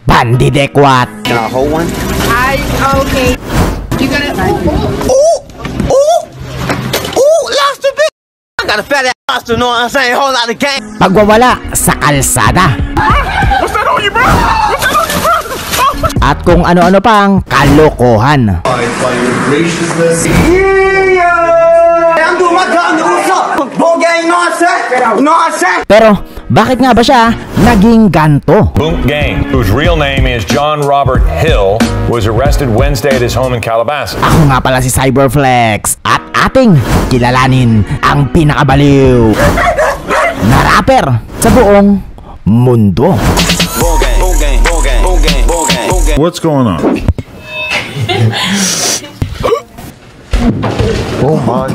Bandidekwat. Can I hold one? Okay. You got it. Lost a bit. I got a fat ass, you know what I'm saying? Whole lot of gang. Pagwawala sa kalsada. What's that on you, bro? What's that on you, bro? At kung ano-ano pang kalokohan. By your graciousness. I'm doing my job, what's up? Bull gang, you know what I'm saying? You know what I'm saying? Pero bakit nga ba siya naging ganto? Bunk Gang, whose real name is John Robert Hill, was arrested Wednesday at his home in Calabasas. Ako nga pala si Cyberflex at ating kilalanin ang pinakabaliw na rapper sa buong mundo. Bull gang, bull gang, bull gang, bull gang, bull gang, bull gang. What's going on? Oh my.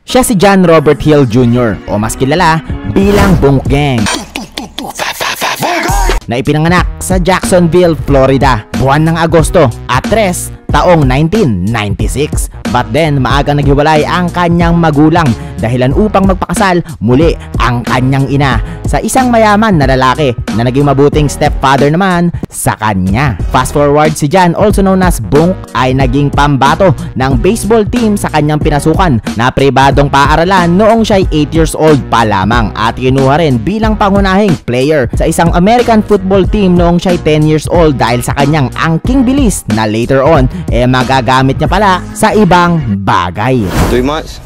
Siya si John Robert Hill Jr. o mas kilala bilang Bunk Gang, na ipinanganak sa Jacksonville, Florida, buwan ng Agosto at 3, taong 1996. But then, maagang naghiwalay ang kanyang magulang dahilan upang magpakasal muli ang kanyang ina sa isang mayaman na lalaki na naging mabuting stepfather naman sa kanya. Fast forward, si John, also known as Bunk, ay naging pambato ng baseball team sa kanyang pinasukan na pribadong paaralan noong siya'y 8 years old pa lamang at kinuha rin bilang pangunahing player sa isang American football team noong siya'y 10 years old dahil sa kanyang angking bilis na later on magagamit niya pala sa ibang bagay. 3 months?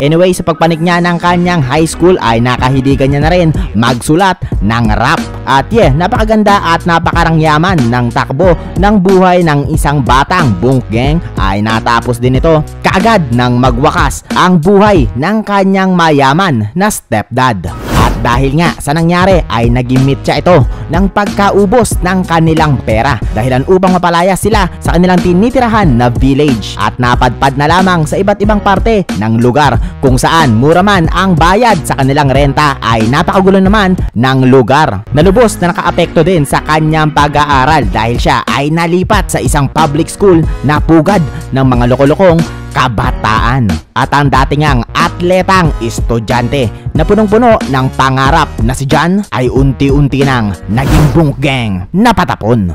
Anyway, sa pagpanik niya ng kanyang high school ay nakahidigan niya na rin magsulat ng rap. At napakaganda at napakarangyaman ng takbo ng buhay ng isang batang Bunk Gang ay natapos din ito kaagad nang magwakas ang buhay ng kanyang mayaman na stepdad. At dahil nga sa nangyari ay nagimit siya ito ng pagkaubos ng kanilang pera dahilan upang mapalaya sila sa kanilang tinitirahan na village at napadpad na lamang sa iba't ibang parte ng lugar kung saan mura man ang bayad sa kanilang renta ay napakagulo naman ng lugar. Nalubos na nakaapekto din sa kanyang pag-aaral dahil siya ay nalipat sa isang public school na pugad ng mga loko-lokong kabataan. At ang datingang atletang estudyante na punong-puno ng pangarap na si John ay unti-unti nang naging Bunk Gang na patapon.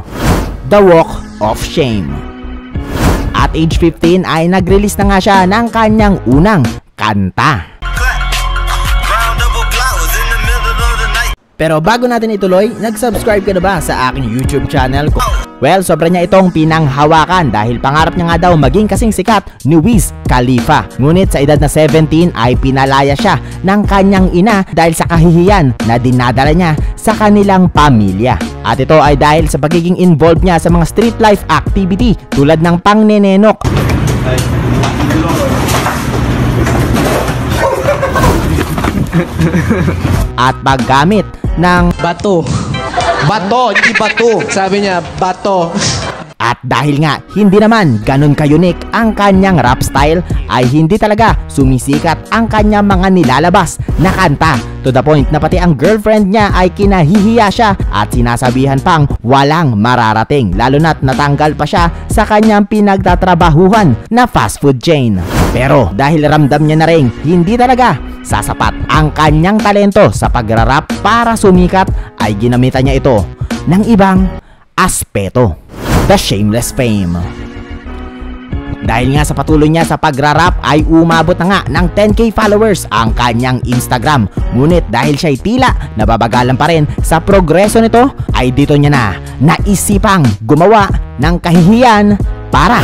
The Walk of Shame. At age 15 ay nag-release na nga siya ng kanyang unang kanta. Pero bago natin ituloy, nag-subscribe ka na ba sa aking YouTube channel? Well, sobra niya itong pinanghawakan dahil pangarap niya nga daw maging kasing sikat ni Wiz Khalifa. Ngunit sa edad na 17 ay pinalaya siya ng kanyang ina dahil sa kahihiyan na dinadala niya sa kanilang pamilya. At ito ay dahil sa pagiging involved niya sa mga street life activity tulad ng pangnenenok, at paggamit ng bato. Bato, hindi bato. Sabi niya, bato. At dahil nga hindi naman ganun ka-unique ang kanyang rap style ay hindi talaga sumisikat ang kanyang mga nilalabas na kanta to the point na pati ang girlfriend niya ay kinahihiya siya at sinasabihan pang walang mararating, lalo na't natanggal pa siya sa kanyang pinagtatrabahuhan na fast food chain. Pero dahil ramdam niya na rin hindi talaga sasapat ang kanyang talento sa pagrarap para sumikat ay ginamitan niya ito ng ibang aspeto. The Shameless Fame. Dahil nga sa patuloy niya sa pagrarap ay umabot na nga ng 10k followers ang kanyang Instagram. Ngunit dahil siya'y tila nababagalan pa rin sa progreso nito ay dito niya na naisipang gumawa ng kahihiyan para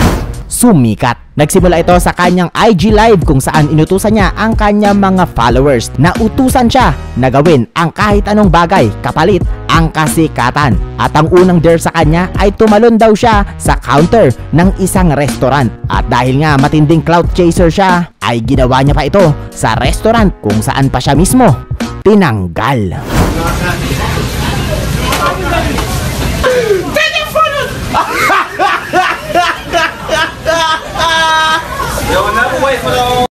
sumikat. Nagsimula ito sa kanyang IG live kung saan inutusan niya ang kanyang mga followers na utusan siya na gawin ang kahit anong bagay kapalit ang kasikatan. At ang unang dare sa kanya ay tumalon daw siya sa counter ng isang restaurant. At dahil nga matinding clout chaser siya ay ginawa niya pa ito sa restaurant kung saan pa siya mismo tinanggal. Yo, never wait for the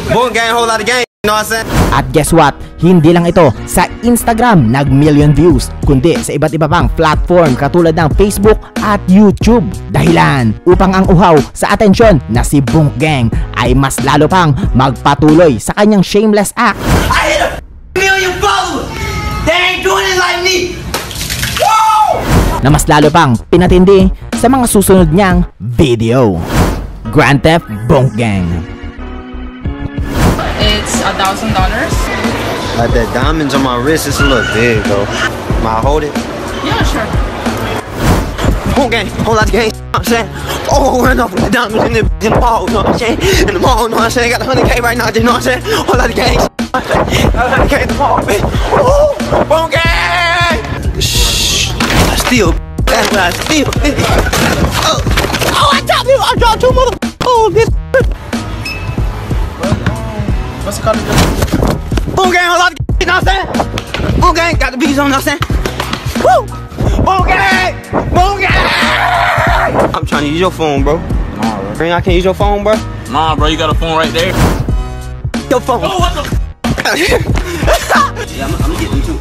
Bunk Gang, whole lot of gang. know what I'm saying? At guess what? Hindi lang ito sa Instagram nag-million views, kundi sa iba't iba pang platform katulad ng Facebook at YouTube. Dahilan upang ang uhaw sa atensyon na si Bunk Gang ay mas lalo pang magpatuloy sa kanyang shameless act. I hit a million followers. They ain't doing it like me. Woo! Na mas lalo pang pinatindi sa mga susunod niyang video. Grand Theft Bunk Gang. It's $1,000. Like that diamonds on my wrist, it's a little big though. Might I hold it? Yeah, sure. Whole gang, whole lot of gang, you know what I'm saying? Oh, run off with the diamonds in the mall, you know what I'm saying? In the mall, you know what I'm saying? Got 100K right now, you know what I'm saying? Whole lot of gang, you know what I'm saying? 100K in the mall, bitch. Woo! Boom gang! Shh, I steal, that's what I steal, bitch. Oh, I dropped two mother. Oh, bitch. What's it called? Boom gang, whole lot of gang, you know what I'm saying? Boom gang, got the bees on, you know what I'm saying? Woo! Boom gang! Boom gang! I'm trying to use your phone, bro. Nah, bro. I can't use your phone, bro. Nah, bro, you got a phone right there. Your phone. Oh, what the? Yeah, I'm gonna get them too.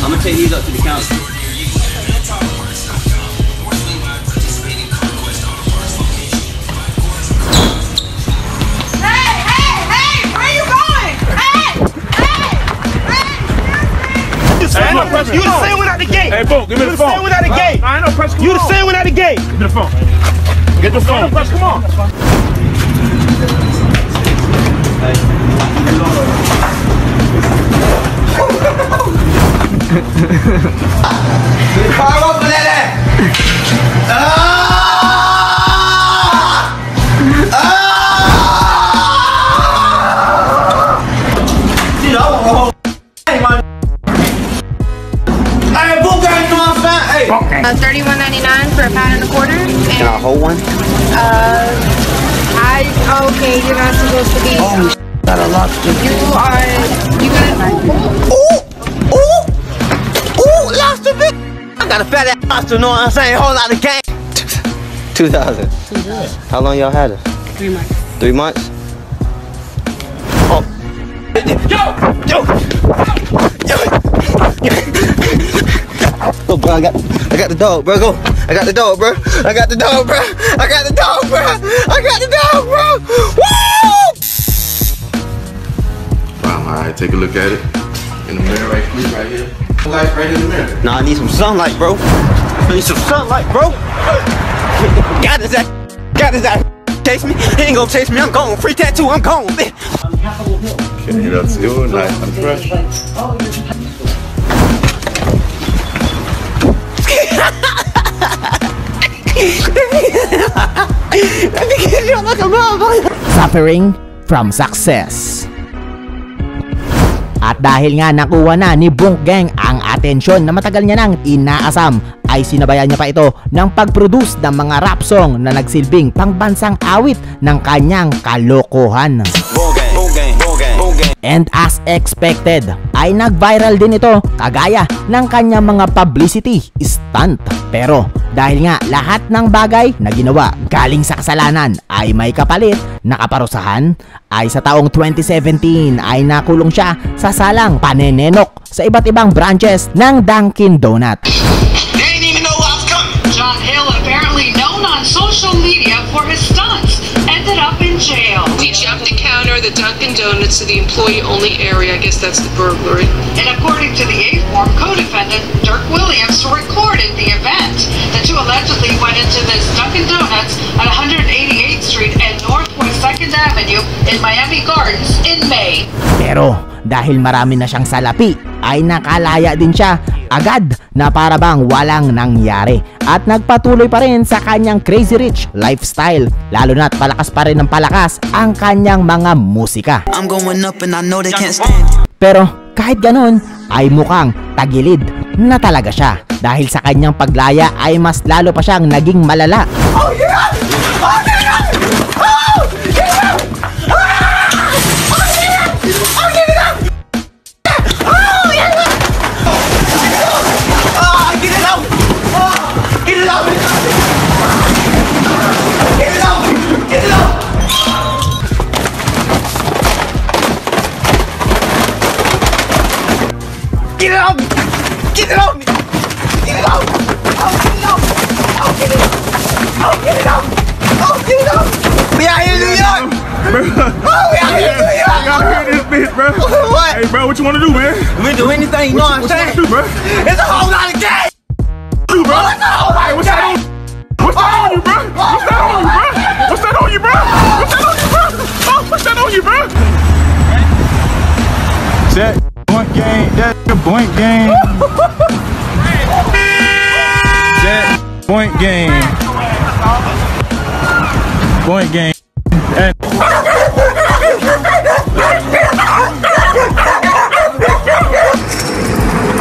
I'm gonna take these up to the counter. You the same one out the gate. Hey, Bo, give me the phone. You the same one out the gate. I know, press. You the same one out the gate. Give me the phone. Get the phone. Press, come on. Fire up for that ass. You know, hey, man. Hey, boom gang, you know what I'm saying? Hey. $31.99 for a pound and a quarter. Can I And hold one? okay, you're not supposed to be. Got a lobster. You got Ooh, lobster, bitch. I got a fat ass lobster, you know what I'm saying? Whole lot of gang. 2,000. How long y'all had it? 3 months. 3 months? Oh. Yo! Go, bro, I got the dog, bro. Go. I got the dog, bro. I got the dog, bro. I got the dog, bro. I got the dog, bro. Woo! Wow, alright, take a look at it. In the mirror right here. Light right in the mirror. Nah, I need some sunlight, bro. I need some sunlight, bro. Got his ass. Got his ass. Chase me. He ain't gonna chase me. I'm gone. Free tattoo. I'm gone, bitch. Can you that's good? Nice and fresh. Suffering from success. At dahil nga nakuha na ni Bunk Gang ang atensyon na matagal niya nang inaasam, ay sinabayan niya pa ito ng pag-produce ng mga rap song na nagsilbing pangbansang awit ng kanyang kalokohan. And as expected, ay nag-viral din ito kagaya ng kanyang mga publicity stunt. Pero dahil nga lahat ng bagay na ginawa galing sa kasalanan ay may kapalit na kaparusahan, ay sa taong 2017 ay nakulong siya sa salang panenenok sa iba't ibang branches ng Dunkin' Donut. They didn't even know I was coming. John Hill, apparently known on social media for his stunts, ended up in jail. He jumped the counter, the Dunkin' Donuts, to the employee-only area. I guess that's the burglary. And according to the A-Form, co-defendant Dirk Williams recorded the event. The two allegedly went into this Dunkin' Donuts at 188th Street and Northwest 2nd Avenue in Miami Gardens in May. Pero dahil marami na siyang salapi, ay nakalaya din siya agad na para bang walang nangyari. At nagpatuloy pa rin sa kanyang crazy rich lifestyle, lalo na't palakas pa rin ng palakas ang kanyang mga musika. I'm going up and I know they can't stand. Pero kahit ganun, ay mukhang tagilid na talaga siya. Dahil sa kanyang paglaya ay mas lalo pa siyang naging malala. Oh yeah! Oh yeah! Oh yeah! Get it out! We out here in New York! We out here in New York! You gotta hear this bitch, bro. What? Hey, bro, what you wanna do, man? We do anything, you know what I'm saying? What you wanna do, bro? It's a whole lot of gas! Do, bro? It's a whole lot of What's that on? What's that on you, bro? What's that on you, bro? What's that on you, bro? What's that on you, bro? Oh, what's that on you, bro? That point game, that point game. That point game. Point game. And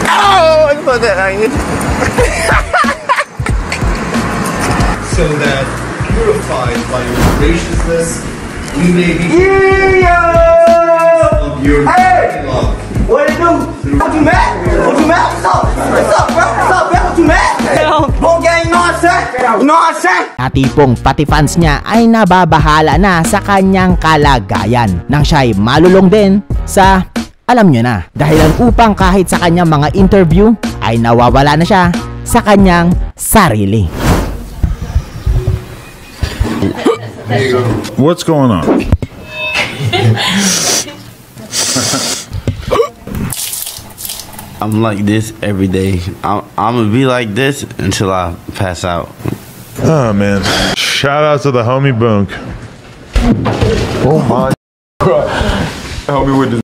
oh, I put that on you. So that purified by your graciousness, we may be of your love. What it do? What you mad? What you mad? What's up? What's up, bro? What's up, bro? What you mad? Whole gang, you know what I'm saying? You know what I'm saying? Na tipong pati fans niya ay nababahala na sa kanyang kalagayan nang siya'y malulong din sa alam nyo na. Dahilan upang kahit sa kanyang mga interview ay nawawala na siya sa kanyang sarili. what's going on? I'm like this every day. I'm gonna be like this until I pass out. Oh man. Shout out to the homie Bunk. Oh my God. Help me with this.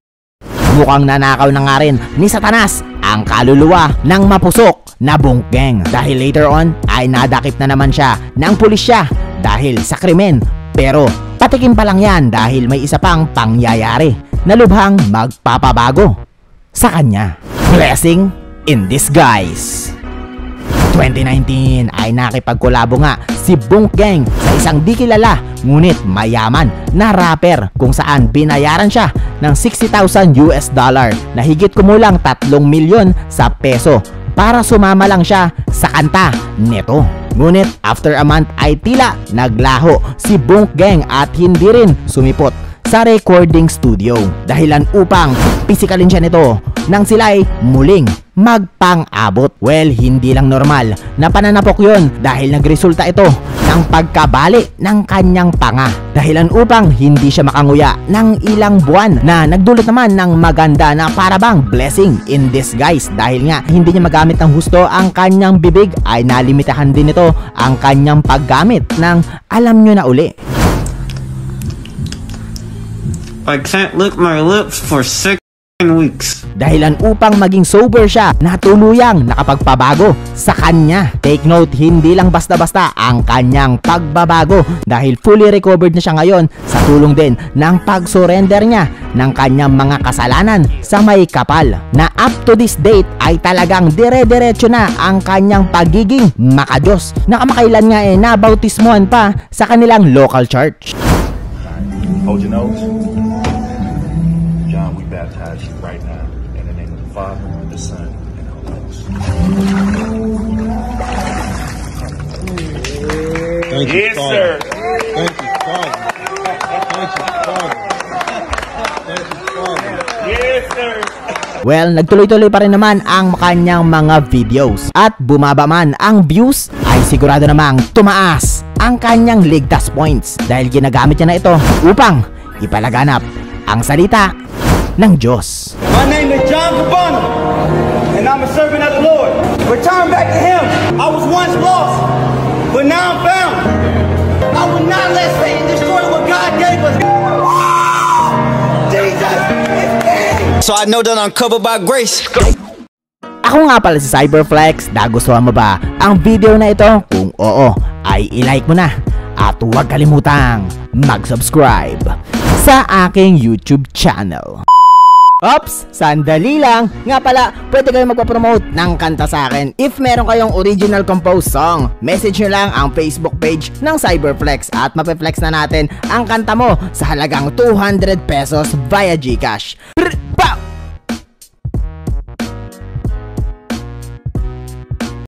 Mukhang nanakaw na nga rin ni Satanas ang kaluluwa ng mapusok na Bungkeng dahil later on ay nadakip na naman siya ng pulisya dahil sa krimen. Pero patikim pa lang yan dahil may isa pang pangyayari na lubhang magpapabago sa kanya. Blessing in disguise. 2019 ay nakipagkolabo nga si Bungkeng sa isang di kilala ngunit mayaman na rapper kung saan binayaran siya ng $60,000 na higit kumulang 3 milyon sa peso para sumama lang siya sa kanta nito. Ngunit after a month ay tila naglaho si Bungkeng at hindi rin sumipot sa recording studio dahilan upang pisikalin siya nito nang sila'y muling magpang-abot. Well, hindi lang normal na pananapok yun dahil nagresulta ito ng pagkabali ng kanyang panga dahilan upang hindi siya makanguya ng ilang buwan na nagdulot naman ng maganda na parabang blessing in disguise dahil nga hindi niya magamit ng husto ang kanyang bibig ay nalimitahan din ito ang kanyang paggamit ng alam nyo na uli. I can't lick my lips for 6 weeks. Dahilan upang maging sober siya na tuluyang nakapagpabago sa kanya. Take note, hindi lang basta-basta ang kanyang pagbabago dahil fully recovered na siya ngayon sa tulong din ng pag-surrender niya ng kanyang mga kasalanan sa may kapal na up to this date ay talagang dire-diretso na ang kanyang pagiging makadiyos na kamakailan nga nabautismuhan pa sa kanilang local church. Hold your nose. John, we baptize you right now in the name of the Father, the Son, and the Holy Ghost. Thank you, yes, Father. Sir. Thank you, Father. Thank you, Father. Thank you, Father. Yes, sir. Well, nagtuloy-tuloy pa rin naman ang kanyang mga videos at bumaba man ang views ay sigurado namang tumaas ang kanyang ligtas points dahil ginagamit niya na ito upang ipalaganap ang salita ng Diyos. My name is John Cabana, and I'm a servant of the Lord. Return back to Him. I was once lost, but now I'm found. I will not let Satan destroy what God gave us. Jesus is King. So I know that I'm covered by grace. Ako nga pala si Cyberflex. Nagustuhan mo ba ang video na ito? Kung oo, ay i-like mo na. At huwag kalimutang mag-subscribe sa aking YouTube channel. Ops! Sandali lang! Nga pala, pwede kayong magpapromote ng kanta sa akin. If meron kayong original composed song, message nyo lang ang Facebook page ng Cyberflex at mapeflex na natin ang kanta mo sa halagang 200 pesos via GCash.